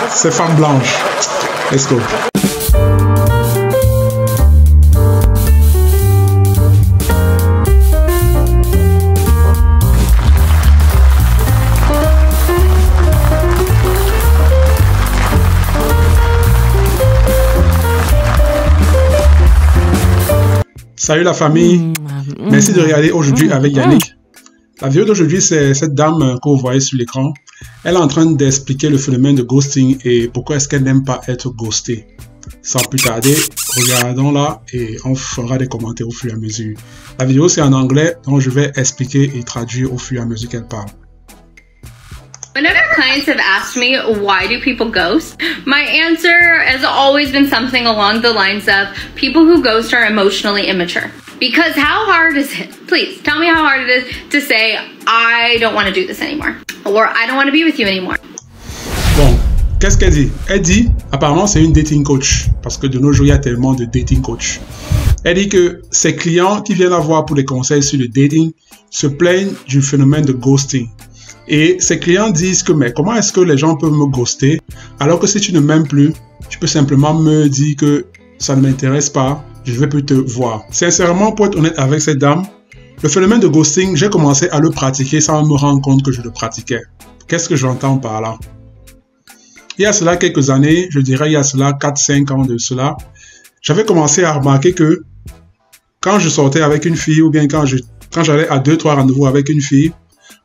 C'est femme blanche. Let's go. Salut la famille, merci de regarder aujourd'hui avec Yannick. La vidéo d'aujourd'hui, c'est cette dame que vous voyez sur l'écran. Elle est en train d'expliquer le phénomène de ghosting et pourquoi est-ce qu'elle n'aime pas être ghostée. Sans plus tarder, regardons-la et on fera des commentaires au fur et à mesure. La vidéo c'est en anglais, donc je vais expliquer et traduire au fur et à mesure qu'elle parle. Whenever clients have asked me, why do people ghost? My answer has always been something along the lines of, people who ghost are emotionally immature. Because how hard is it? Please, tell me how hard it is to say, I don't want to do this anymore. Or, I don't want to be with you anymore. Bon, qu'est-ce qu'elle dit? Elle dit, apparemment c'est une dating coach. Parce que de nos jours, il y a tellement de dating coach. Elle dit que ses clients qui viennent la voir pour des conseils sur le dating se plaignent du phénomène de ghosting. Et ses clients disent que mais comment est-ce que les gens peuvent me ghoster alors que si tu ne m'aimes plus, tu peux simplement me dire que ça ne m'intéresse pas, je ne vais plus te voir. Sincèrement, pour être honnête avec cette dame, le phénomène de ghosting, j'ai commencé à le pratiquer sans me rendre compte que je le pratiquais. Qu'est-ce que j'entends par là? Il y a cela quelques années, je dirais il y a cela 4-5 ans de cela, j'avais commencé à remarquer que quand je sortais avec une fille ou bien quand j'allais à 2-3 rendez-vous avec une fille,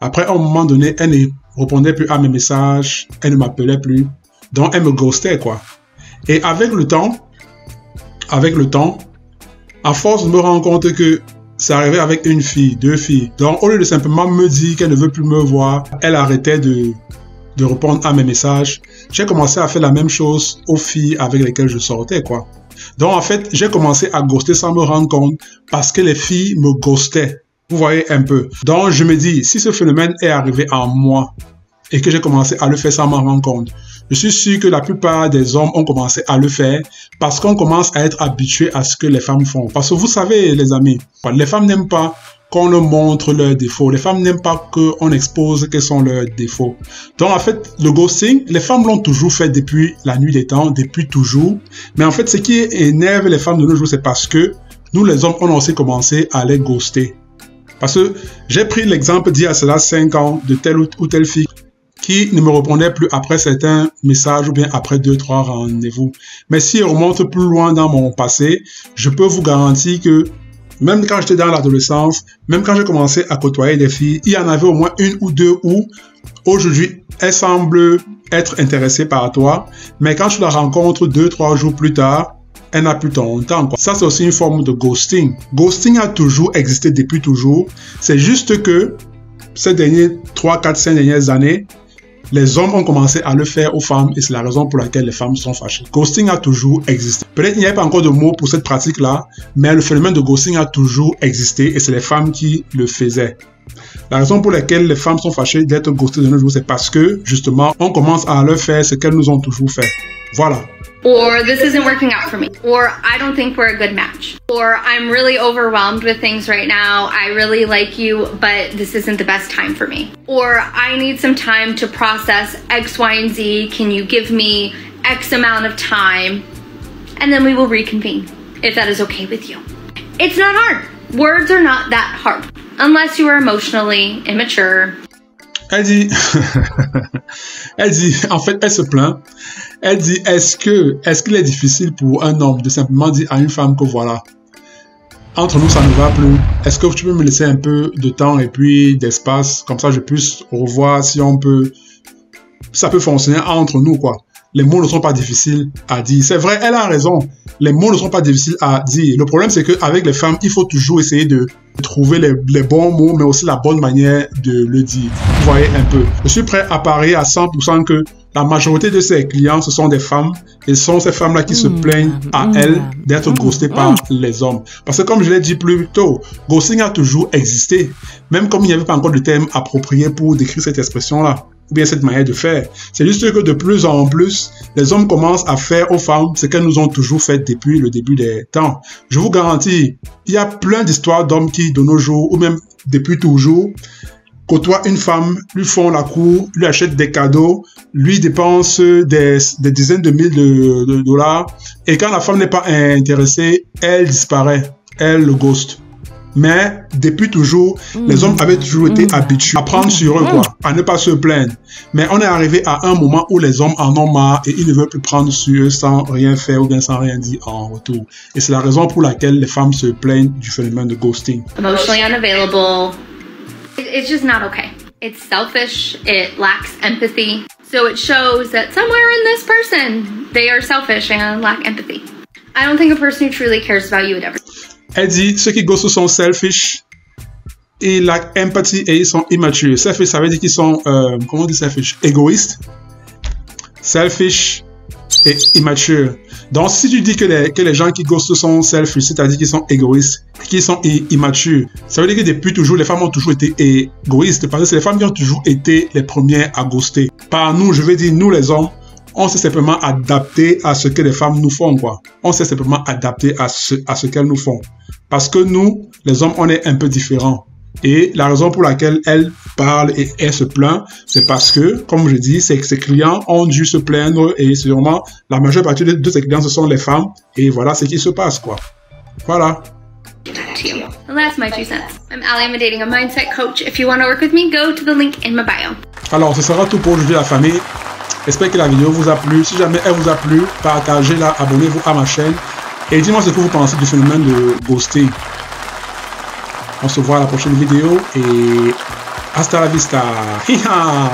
après, à un moment donné, elle ne répondait plus à mes messages, elle ne m'appelait plus, donc elle me ghostait, quoi. Et avec le temps, à force de me rendre compte que ça arrivait avec une fille, 2 filles, donc au lieu de simplement me dire qu'elle ne veut plus me voir, elle arrêtait de répondre à mes messages, j'ai commencé à faire la même chose aux filles avec lesquelles je sortais, quoi. Donc en fait, j'ai commencé à ghoster sans me rendre compte parce que les filles me ghostaient. Vous voyez un peu. Donc, je me dis, si ce phénomène est arrivé en moi et que j'ai commencé à le faire sans m'en rendre compte, je suis sûr que la plupart des hommes ont commencé à le faire parce qu'on commence à être habitué à ce que les femmes font. Parce que vous savez, les amis, les femmes n'aiment pas qu'on leur montre leurs défauts. Les femmes n'aiment pas qu'on expose quels sont leurs défauts. Donc, en fait, le ghosting, les femmes l'ont toujours fait depuis la nuit des temps, depuis toujours. Mais en fait, ce qui énerve les femmes de nos jours, c'est parce que nous, les hommes, on a aussi commencé à les ghoster. Parce que j'ai pris l'exemple d'il y a cela 5 ans de telle ou telle fille qui ne me répondait plus après certains messages ou bien après 2-3 rendez-vous. Mais si on remonte plus loin dans mon passé, je peux vous garantir que même quand j'étais dans l'adolescence, même quand j'ai commencé à côtoyer des filles, il y en avait au moins 1 ou 2 où aujourd'hui elles semblent être intéressées par toi, mais quand tu la rencontres 2-3 jours plus tard, elle n'a plus ton temps, quoi. Ça, c'est aussi une forme de ghosting. Ghosting a toujours existé depuis toujours. C'est juste que ces derniers 3, 4, 5 dernières années, les hommes ont commencé à le faire aux femmes et c'est la raison pour laquelle les femmes sont fâchées. Ghosting a toujours existé. Peut-être qu'il n'y a pas encore de mots pour cette pratique-là, mais le phénomène de ghosting a toujours existé et c'est les femmes qui le faisaient. La raison pour laquelle les femmes sont fâchées d'être ghostées de nos jours, c'est parce que, justement, on commence à leur faire ce qu'elles nous ont toujours fait. Voilà. Or this isn't working out for me. Or I don't think we're a good match. Or I'm really overwhelmed with things right now. I really like you, but this isn't the best time for me. Or I need some time to process X, Y, and Z. Can you give me X amount of time? And then we will reconvene, if that is okay with you. It's not hard. Words are not that hard. Unless you are emotionally immature. Elle dit, en fait, elle se plaint. Elle dit, est-ce qu'il est difficile pour un homme de simplement dire à une femme que voilà, entre nous, ça ne va plus. Est-ce que tu peux me laisser un peu de temps et puis d'espace, comme ça je puisse revoir si ça peut fonctionner entre nous, quoi. Les mots ne sont pas difficiles à dire. C'est vrai, elle a raison. Les mots ne sont pas difficiles à dire. Le problème, c'est qu'avec les femmes, il faut toujours essayer de trouver les bons mots, mais aussi la bonne manière de le dire. Vous voyez un peu. Je suis prêt à parier à 100% que la majorité de ses clients, ce sont des femmes. Et ce sont ces femmes-là qui se plaignent à elles d'être ghostées par les hommes. Parce que comme je l'ai dit plus tôt, ghosting a toujours existé. Même comme il n'y avait pas encore de terme approprié pour décrire cette expression-là. Ou bien cette manière de faire. C'est juste que de plus en plus, les hommes commencent à faire aux femmes ce qu'elles nous ont toujours fait depuis le début des temps. Je vous garantis, il y a plein d'histoires d'hommes qui, de nos jours, ou même depuis toujours, côtoient une femme, lui font la cour, lui achètent des cadeaux, lui dépensent des dizaines de milliers de dollars. Et quand la femme n'est pas intéressée, elle disparaît. Elle le ghost. Mais depuis toujours, les hommes avaient toujours été habitués à prendre sur eux, quoi, à ne pas se plaindre. Mais on est arrivé à un moment où les hommes en ont marre et ils ne veulent plus prendre sur eux sans rien faire ou bien sans rien dire en retour. Et c'est la raison pour laquelle les femmes se plaignent du phénomène de ghosting. Emotionally unavailable. It's just not okay. It's selfish. It lacks empathy. So it shows that somewhere in this person, they are selfish and lack empathy. I don't think a person who truly cares about you would ever. Elle dit, ceux qui ghostent sont selfish, ils lack empathy et ils sont immatures. Selfish, ça veut dire qu'ils sont, comment on dit selfish? Égoïstes. Selfish et immature. Donc, si tu dis que les gens qui ghostent sont selfish, c'est-à-dire qu'ils sont égoïstes, qu'ils sont immatures, ça veut dire que depuis toujours, les femmes ont toujours été égoïstes, parce que c'est les femmes qui ont toujours été les premières à ghoster. Par nous, je veux dire, nous les hommes, on s'est simplement adapté à ce que les femmes nous font, quoi. On s'est simplement adapté à ce qu'elles nous font. Parce que nous, les hommes, on est un peu différents. Et la raison pour laquelle elle parle et elle se plaint, c'est parce que, comme je dis, c'est que ses clients ont dû se plaindre et sûrement la majeure partie de ses clients, ce sont les femmes. Et voilà ce qui se passe, quoi. Voilà. And that's my 2 cents. I'm Ali, I'm a dating and mindset coach. If you want to work with me, go to the link in my bio. Alors, ce sera tout pour aujourd'hui, la famille. J'espère que la vidéo vous a plu. Si jamais elle vous a plu, partagez-la, abonnez-vous à ma chaîne. Et dis-moi ce que vous pensez du phénomène de ghosting. On se voit à la prochaine vidéo et hasta la vista. Hiha!